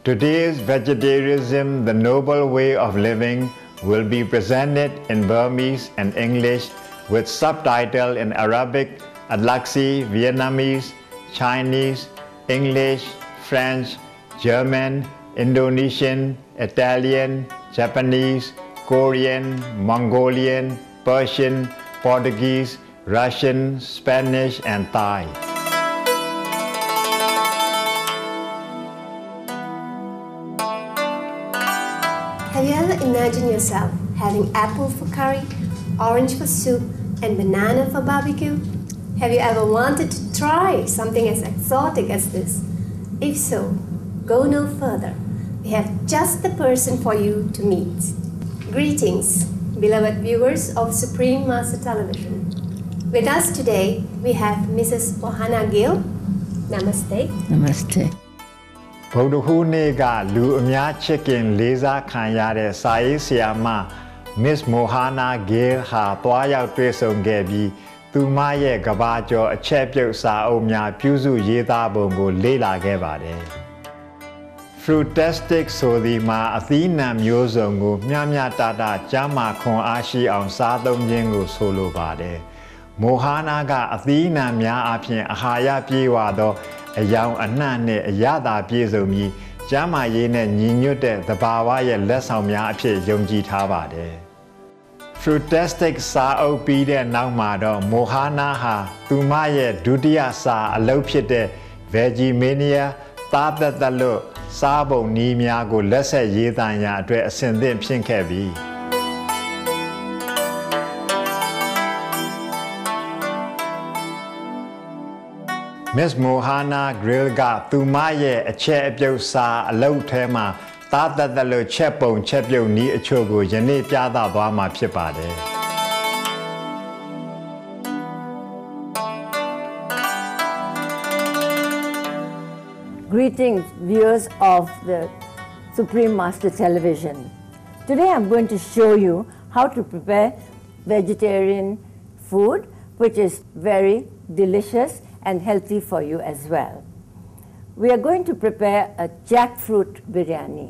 Today's Vegetarianism, the Noble Way of Living, will be presented in Burmese and English with subtitle in Arabic, Adlaxi, Vietnamese, Chinese, English, French, German, Indonesian, Italian, Japanese, Korean, Mongolian, Persian, Portuguese, Russian, Spanish, and Thai. Have you ever imagined yourself having apple for curry, orange for soup, and banana for barbecue? Have you ever wanted to try something as exotic as this? If so, go no further. We have just the person for you to meet. Greetings, beloved viewers of Supreme Master Television. With us today, we have Mrs. Mohana Gill. Namaste. Namaste. ဗုဒ္ဓဟူးနေ့ကလူအများချစ်ခင်လေးစားခံရတဲ့စာရေးဆရာမ Miss Mohana Gill ဟာတွားရောက်တွေ့ဆုံခဲ့ပြီးသူမရဲ့ကဘာကျော်အချက်ပြုတ်စာအုပ်များပြုစုရေးသားပုံကိုလေ့လာခဲ့ပါတယ်။ Fruitastic ဆိုသည်မှာအသီးနှံမျိုးစုံကိုမျှမျှတတကျန်းမာခွန်အားရှိအောင်စားသုံးခြင်းကိုဆိုလိုပါတယ်။ Mohana ကအသီးနှံများအပြင်အာဟာရပြည့်ဝသောအယောင်အနှံ့နဲ့အရသာပြည့်စုံပြီးကျန်းမာရေးနဲ့ညီညွတ်တဲ့သဘာဝရဲ့လက်ဆောင်များအဖြစ်ယုံကြည်ထားပါတယ်။ Fruitastic စာအုပ်ပြီးတဲ့နောက်မှာတော့ Mohana ဟာသူမရဲ့ဒုတိယစာအလုပ်ဖြစ်တဲ့ Vegemania သားသက်သက်လို့စားပုံနည်းများကိုလက်ဆက်ရေးသားရန်အတွက်အဆင်သင့်ဖြစ်ခဲ့ပြီ။ Miss Mohana Gill ကသူမရဲ့အချက်အပြုတ်စာအလုပ်ထဲမှာသားသက်သက်လို့ချက်ပုံချက်ပြုတ်နည်းအချို့ကိုယနေ့ပြသသွားမှာဖြစ်ပါတယ်။ Greetings, viewers of the Supreme Master Television. Today I'm going to show you how to prepare vegetarian food, which is very delicious and healthy for you as well. We are going to prepare a jackfruit biryani.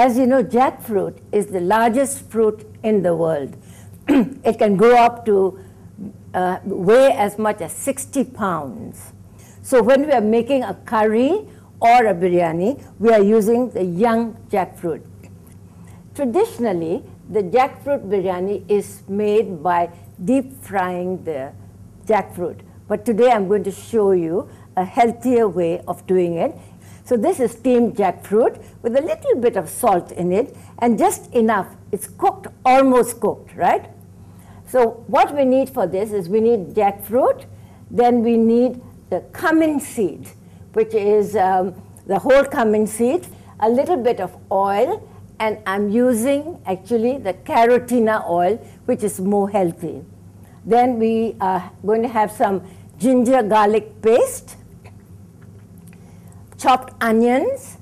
As you know, jackfruit is the largest fruit in the world. It can go up to weigh as much as 60 pounds. So when we are making a curry or a biryani, we are using the young jackfruit. Traditionally, the jackfruit biryani is made by deep frying the jackfruit. But today I'm going to show you a healthier way of doing it. So this is steamed jackfruit with a little bit of salt in it and just enough. It's cooked, almost cooked, right? So what we need for this is we need jackfruit, then we need the cumin seed, which is the whole cumin seed, a little bit of oil, and I'm using actually the carotina oil, which is more healthy. Then we are going to have some ginger garlic paste, chopped onions,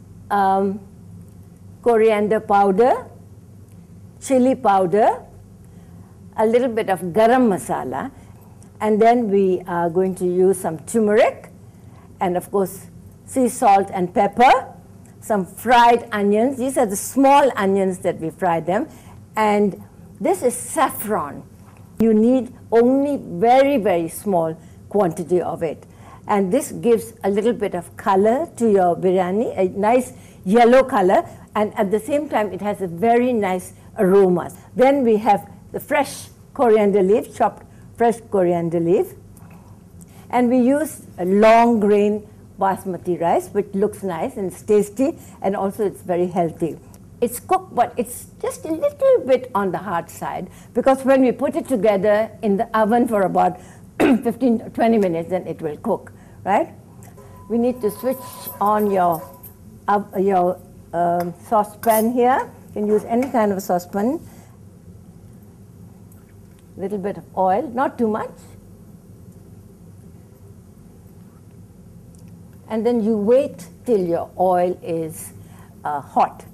coriander powder, chili powder, a little bit of garam masala, and then we are going to use some turmeric, and of course sea salt and pepper, some fried onions. These are the small onions that we fry them, and this is saffron. You need only very, very small quantity of it. And this gives a little bit of color to your biryani, a nice yellow color, and at the same time it has a very nice aroma. Then we have the fresh coriander leaf, chopped fresh coriander leaf. And we use a long grain basmati rice, which looks nice and it's tasty, and also it's very healthy. It's cooked, but it's just a little bit on the hard side, because when we put it together in the oven for about 15 to 20 minutes, then it will cook, right? We need to switch on your saucepan here. You can use any kind of a saucepan. Little bit of oil, not too much. And then you wait till your oil is hot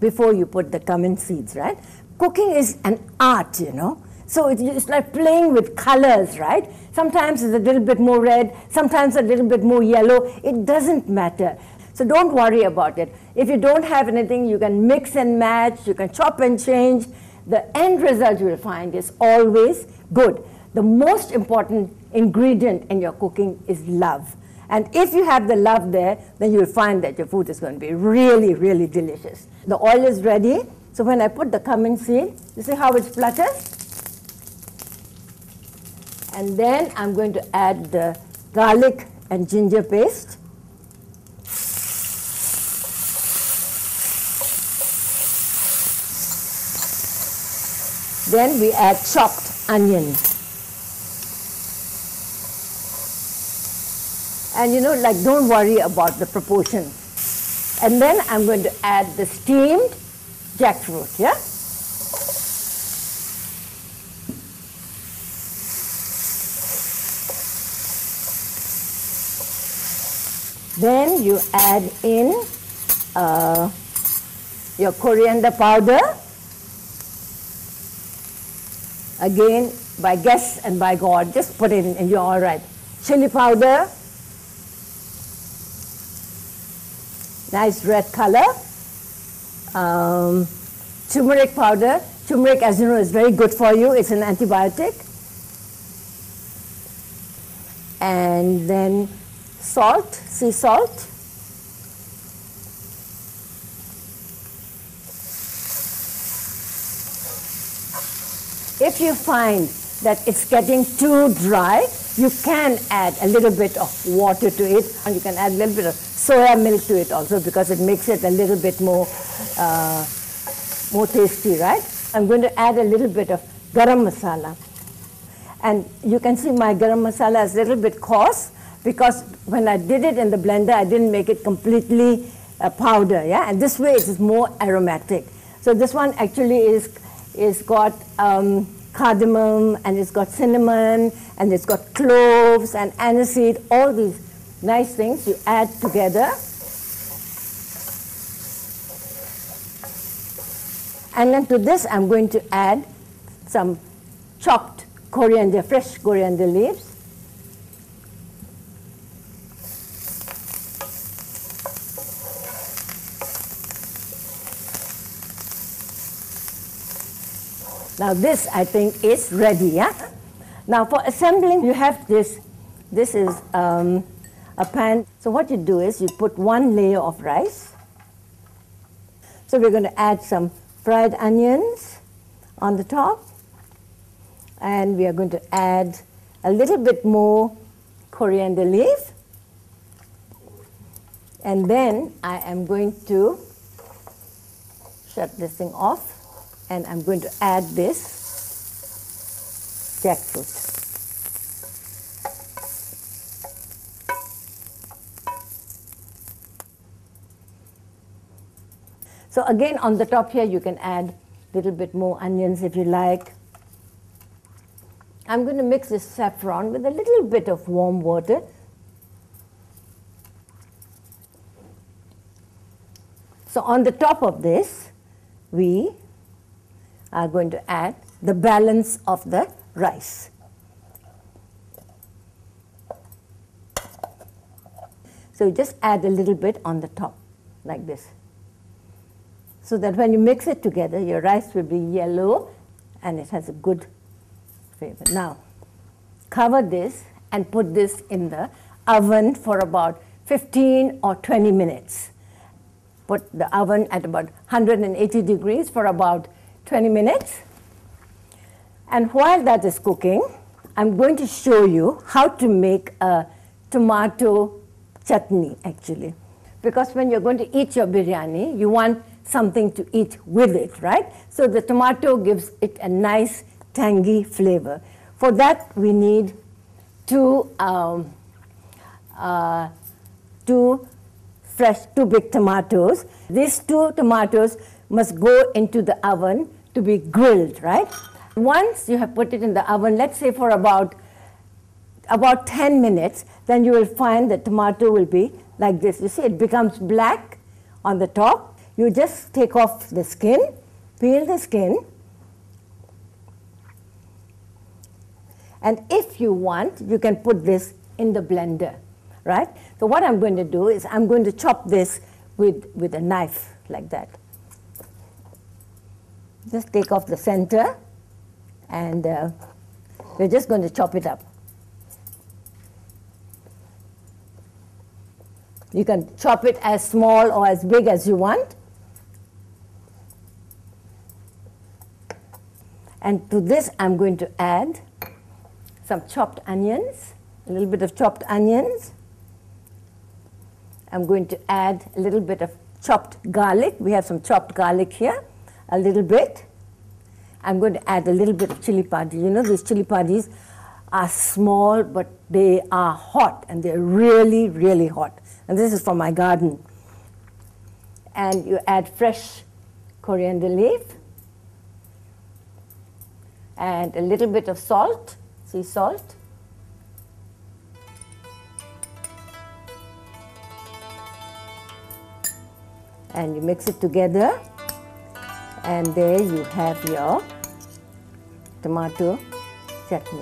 before you put the cumin seeds, right? Cooking is an art, you know. So it's like playing with colors, right? Sometimes it's a little bit more red, sometimes a little bit more yellow. It doesn't matter. So don't worry about it. If you don't have anything, you can mix and match, you can chop and change. The end result you will find is always good. The most important ingredient in your cooking is love. And if you have the love there, then you'll find that your food is going to be really, really delicious. The oil is ready. So when I put the cumin seed, you see how it flutters? And then I'm going to add the garlic and ginger paste. Then we add chopped onion. And don't worry about the proportions. And then I'm going to add the steamed jackfruit, yeah? Then you add in your coriander powder. Again, by guess and by God, just put it in and you're all right. Chili powder. Nice red color. Turmeric powder. Turmeric, as you know, is very good for you. It's an antibiotic. And then salt, sea salt. If you find that it's getting too dry, you can add a little bit of water to it, and you can add a little bit of soya milk to it also, because it makes it a little bit more tasty, right? I'm going to add a little bit of garam masala. And you can see my garam masala is a little bit coarse, because when I did it in the blender, I didn't make it completely powder, yeah? And this way it is more aromatic. So this one actually is got cardamom, and it's got cinnamon, and it's got cloves and aniseed, all these nice things you add together. And then to this, I'm going to add some chopped coriander, fresh coriander leaves. Now this, I think, is ready, yeah? Now for assembling, you have this. This is a pan. So what you do is you put one layer of rice. So we're going to add some fried onions on the top. And we are going to add a little bit more coriander leaf. And then I am going to shut this thing off. And I'm going to add this jackfruit. So again, on the top here, you can add a little bit more onions if you like. I'm going to mix this saffron with a little bit of warm water. So on the top of this, we are going to add the balance of the rice. So you just add a little bit on the top, like this. So that when you mix it together, your rice will be yellow and it has a good flavor. Now, cover this and put this in the oven for about 15 or 20 minutes. Put the oven at about 180 degrees for about 20 minutes. And while that is cooking, I'm going to show you how to make a tomato chutney, actually. Because when you're going to eat your biryani, you want something to eat with it, right? So the tomato gives it a nice tangy flavor. For that, we need two big tomatoes. These two tomatoes must go into the oven to be grilled, right? Once you have put it in the oven, let's say for about 10 minutes, then you will find the tomato will be like this. You see, it becomes black on the top. You just take off the skin, peel the skin, and if you want, you can put this in the blender. right? So what I'm going to do is I'm going to chop this with a knife like that. Just take off the center, and we're just going to chop it up. You can chop it as small or as big as you want. And to this, I'm going to add some chopped onions, a little bit of chopped onions. I'm going to add a little bit of chopped garlic. We have some chopped garlic here, a little bit. I'm going to add a little bit of chili padi. You know, these chili padis are small, but they are hot, and they're really, really hot. And this is from my garden. And you add fresh coriander leaf and a little bit of salt, sea salt. And you mix it together, and there you have your tomato chutney.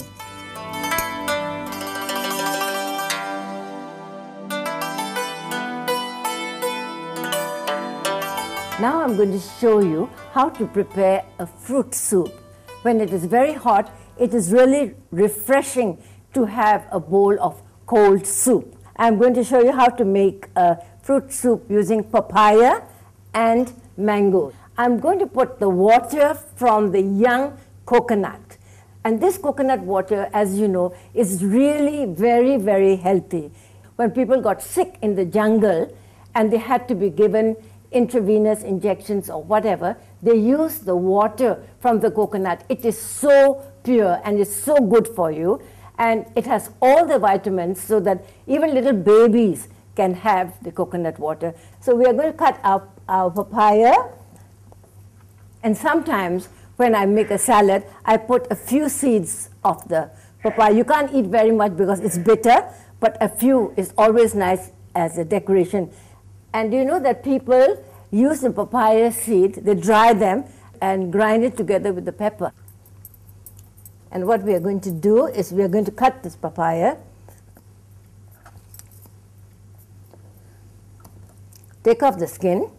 Now I'm going to show you how to prepare a fruit soup. When it is very hot, it is really refreshing to have a bowl of cold soup. I'm going to show you how to make a fruit soup using papaya and mango. I'm going to put the water from the young coconut. And this coconut water, as you know, is really very, very healthy. When people got sick in the jungle and they had to be given intravenous injections or whatever, they use the water from the coconut. It is so pure and it's so good for you, and it has all the vitamins so that even little babies can have the coconut water. So we are going to cut up our papaya, and sometimes when I make a salad, I put a few seeds of the papaya. You can't eat very much because it's bitter, but a few is always nice as a decoration. And do you know that people use the papaya seed, they dry them and grind it together with the pepper. And what we are going to do is we are going to cut this papaya. Take off the skin.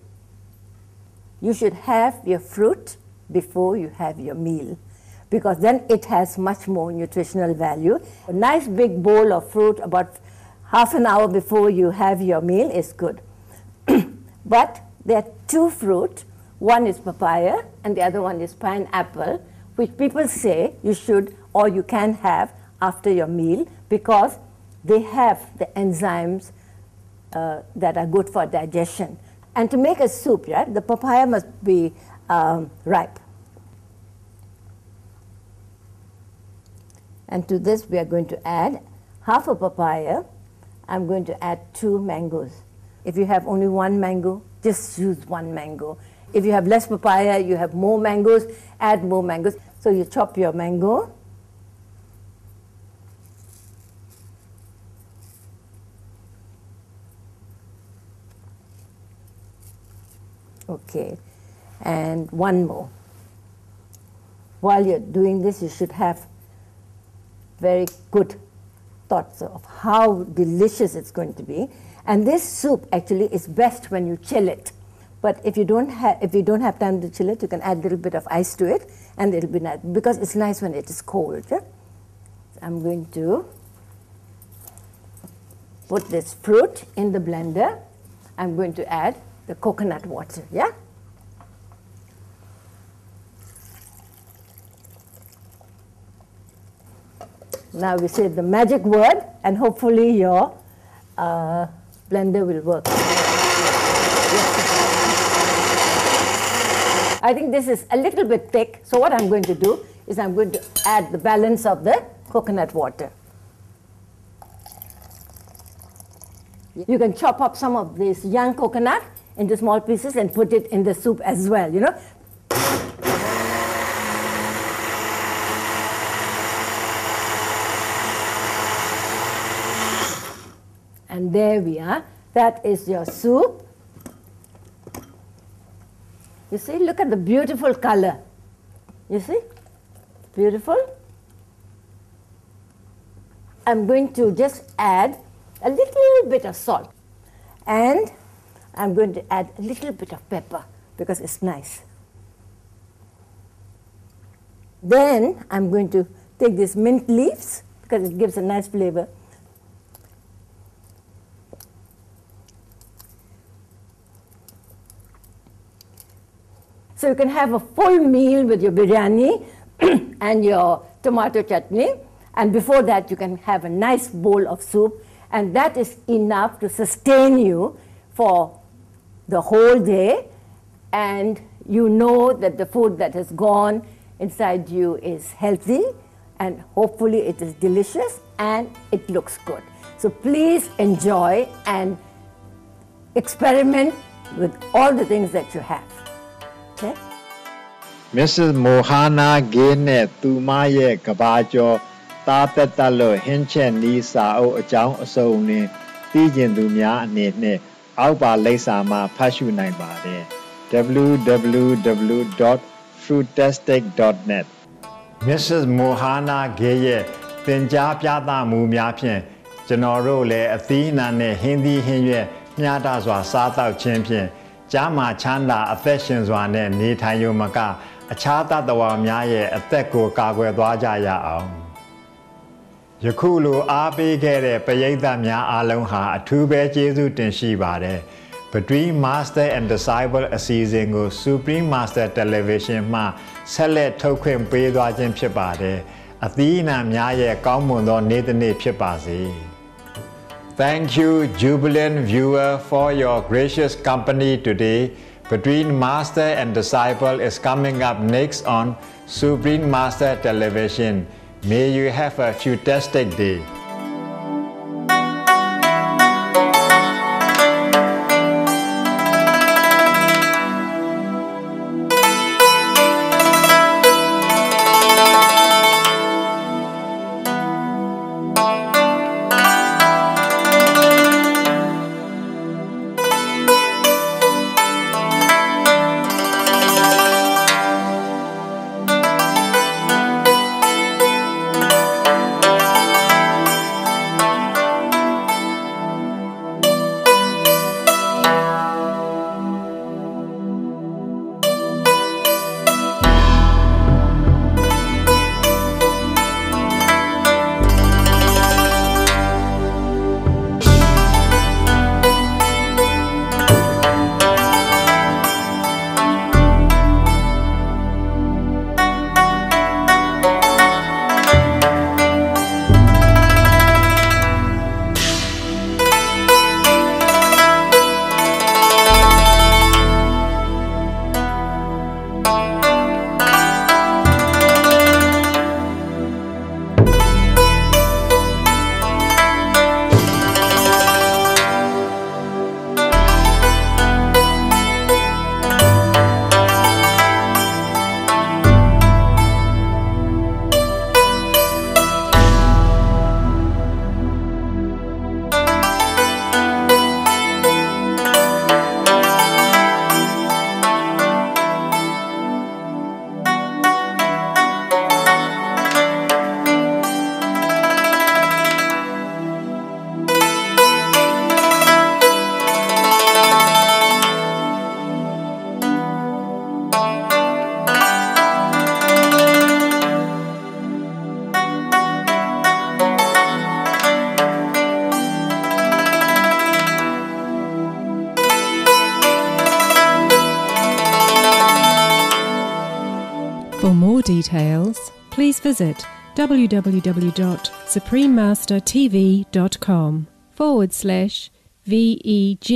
You should have your fruit before you have your meal, because then it has much more nutritional value. A nice big bowl of fruit about half an hour before you have your meal is good. But there are two fruit. One is papaya and the other one is pineapple, which people say you should or you can have after your meal because they have the enzymes that are good for digestion. And to make a soup, right, the papaya must be ripe. And to this we are going to add half a papaya. I'm going to add 2 mangoes. If you have only 1 mango, just use 1 mango. If you have less papaya, you have more mangoes, add more mangoes. So you chop your mango. Okay, and 1 more. While you're doing this, you should have very good thoughts of how delicious it's going to be. And this soup actually is best when you chill it. But if you don't have time to chill it, you can add a little bit of ice to it, and it'll be nice because it's nice when it is cold. Yeah? So I'm going to put this fruit in the blender. I'm going to add the coconut water. Yeah. Now we say the magic word, and hopefully your blender will work. I think this is a little bit thick, so what I'm going to do is I'm going to add the balance of the coconut water. You can chop up some of this young coconut into small pieces and put it in the soup as well, you know. And there we are. That is your soup. You see, look at the beautiful color. You see? Beautiful. I'm going to just add a little bit of salt. And I'm going to add a little bit of pepper because it's nice. Then I'm going to take these mint leaves because it gives a nice flavor. So you can have a full meal with your biryani and your tomato chutney, and before that you can have a nice bowl of soup, and that is enough to sustain you for the whole day, and you know that the food that has gone inside you is healthy, and hopefully it is delicious and it looks good. So please enjoy and experiment with all the things that you have. Okay? Mrs. Mohana Gill နဲ့သူမရဲ့ကဘာကျော်သားသက်သက်လို့ဟင်းချက်နီးစာအုပ်အကြောင်းအစုံနဲ့သိကျင်သူများအနေနဲ့အောက်ပါလိပ်စာမှာဖတ်ရှုနိုင်ပါတယ် www.fruitastic.net Mrs. Mohana Gill ရဲ့သင်ကြားပြသမှုများဖြင့်ကျွန်တော်တို့လည်းအသီးအနှံနဲ့ဟင်းသီးဟင်းရွက်မျှတစွာစားသောက်ခြင်းဖြင့်ကျမ်းမာချမ်းသာအသက်ရှင်စွာနဲ့နေထိုင်ရုံမကအခြားသတ္တဝါများရဲ့အသက်ကိုကာကွယ်သွားကြရအောင်ယခုလိုအားပေးခဲ့တဲ့ပရိသတ်များအားလုံးဟာအထူးပဲကျေးဇူးတင်ရှိပါတယ် Between Master and Disciple အစီအစဉ်ကို Supreme Master Television မှဆက်လက်ထုတ်ခွင့်ပေးသွားခြင်းဖြစ်ပါတယ်အသီးအနှံများရဲ့ကောင်းမွန်သောနေ့တစ်နေ့ဖြစ်ပါစေ Thank you, jubilant viewer, for your gracious company today. Between Master and Disciple is coming up next on Supreme Master Television. May you have a fruitastic day. For more details, please visit www.suprememastertv.com/VEG